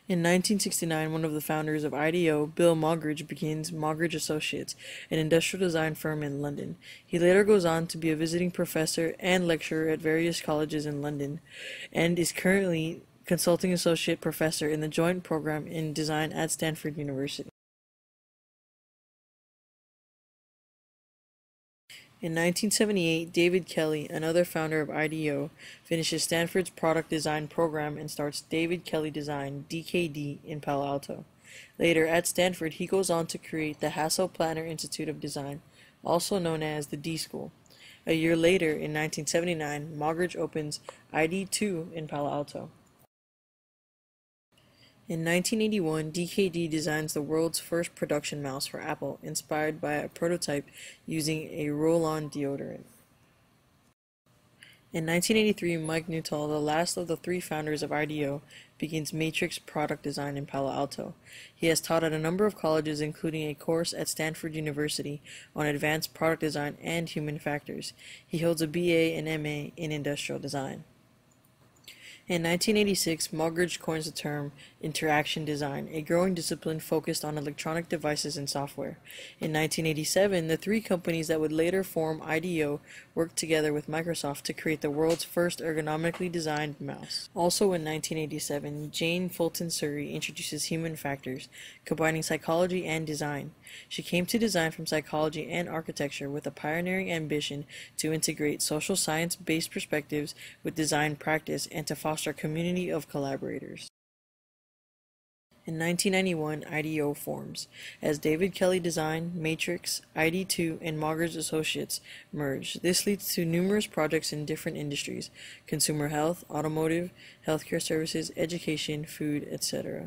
In 1969, one of the founders of IDEO, Bill Moggridge, begins Moggridge Associates, an industrial design firm in London. He later goes on to be a visiting professor and lecturer at various colleges in London, and is currently consulting associate professor in the joint program in design at Stanford University. In 1978, David Kelley, another founder of IDEO, finishes Stanford's product design program and starts David Kelley Design, DKD, in Palo Alto. Later, at Stanford, he goes on to create the Hasso-Plattner Institute of Design, also known as the D School. A year later, in 1979, Moggridge opens ID2 in Palo Alto. In 1981, DKD designs the world's first production mouse for Apple, inspired by a prototype using a roll-on deodorant. In 1983, Mike Nuttall, the last of the three founders of IDEO, begins Matrix product design in Palo Alto. He has taught at a number of colleges, including a course at Stanford University on advanced product design and human factors. He holds a BA and MA in industrial design. In 1986, Moggridge coins the term interaction design, a growing discipline focused on electronic devices and software. In 1987, the three companies that would later form IDEO worked together with Microsoft to create the world's first ergonomically designed mouse. Also in 1987, Jane Fulton Surrey introduces human factors, combining psychology and design. She came to design from psychology and architecture with a pioneering ambition to integrate social science-based perspectives with design practice and to foster a community of collaborators. In 1991, IDEO forms. As David Kelley Design, Matrix, ID2, and Moggridge Associates merge. This leads to numerous projects in different industries: consumer health, automotive, healthcare services, education, food, etc.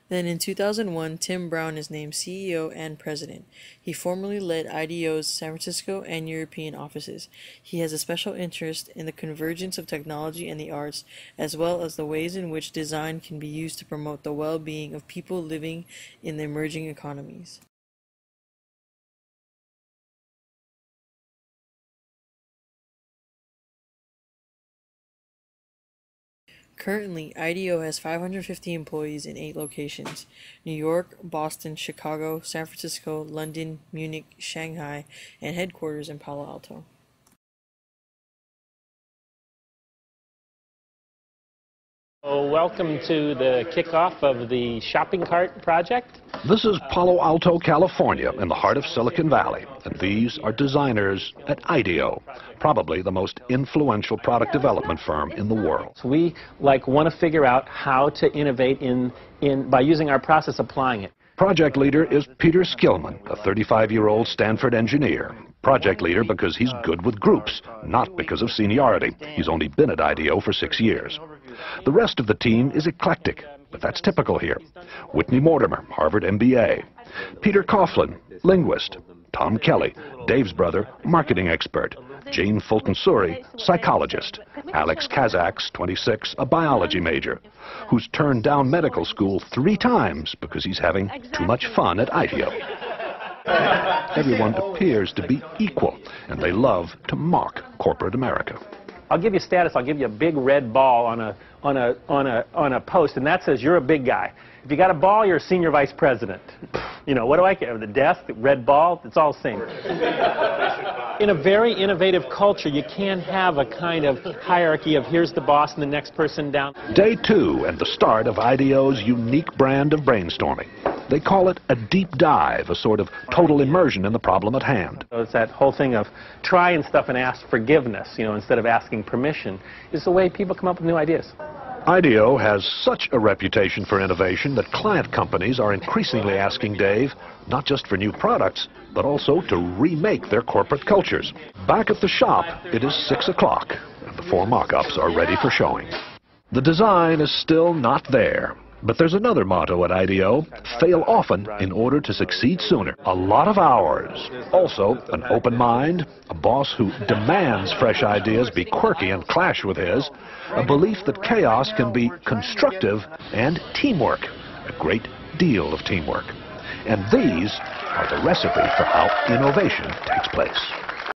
Then in 2001, Tim Brown is named CEO and President. He formerly led IDEO's San Francisco and European offices. He has a special interest in the convergence of technology and the arts, as well as the ways in which design can be used to promote the well-being of people living in the emerging economies. Currently, IDEO has 550 employees in 8 locations: New York, Boston, Chicago, San Francisco, London, Munich, Shanghai, and headquarters in Palo Alto. Welcome to the kickoff of the shopping cart project. This is Palo Alto, California, in the heart of Silicon Valley, and these are designers at IDEO, probably the most influential product development firm in the world. So we want to figure out how to innovate by using our process, applying it. Project leader is Peter Skillman, a 35-year-old Stanford engineer. Project leader because he's good with groups, not because of seniority. He's only been at IDEO for 6 years. The rest of the team is eclectic, but that's typical here. Whitney Mortimer, Harvard MBA. Peter Coughlin, linguist. Tom Kelly, Dave's brother, marketing expert. Jane Fulton Surrey, psychologist. Alex Kazaks, 26, a biology major, who's turned down medical school 3 times because he's having too much fun at IDEO. Everyone appears to be equal, and they love to mock corporate America. I'll give you status. I'll give you a big red ball on a post, and that says you're a big guy. If you got a ball, you're a senior vice president. You know, what do I care? The desk, the red ball, it's all the same. In a very innovative culture, you can't have a kind of hierarchy of here's the boss and the next person down. Day 2 and the start of IDEO's unique brand of brainstorming. They call it a deep dive, a sort of total immersion in the problem at hand. So it's that whole thing of trying stuff and ask forgiveness, you know, instead of asking permission, is the way people come up with new ideas. IDEO has such a reputation for innovation that client companies are increasingly asking Dave not just for new products, but also to remake their corporate cultures. Back at the shop, it is 6 o'clock, and the 4 mock-ups are ready for showing. The design is still not there. But there's another motto at IDEO: fail often in order to succeed sooner. A lot of hours. Also, an open mind, a boss who demands fresh ideas be quirky and clash with his, a belief that chaos can be constructive, and teamwork, a great deal of teamwork. And these are the recipe for how innovation takes place.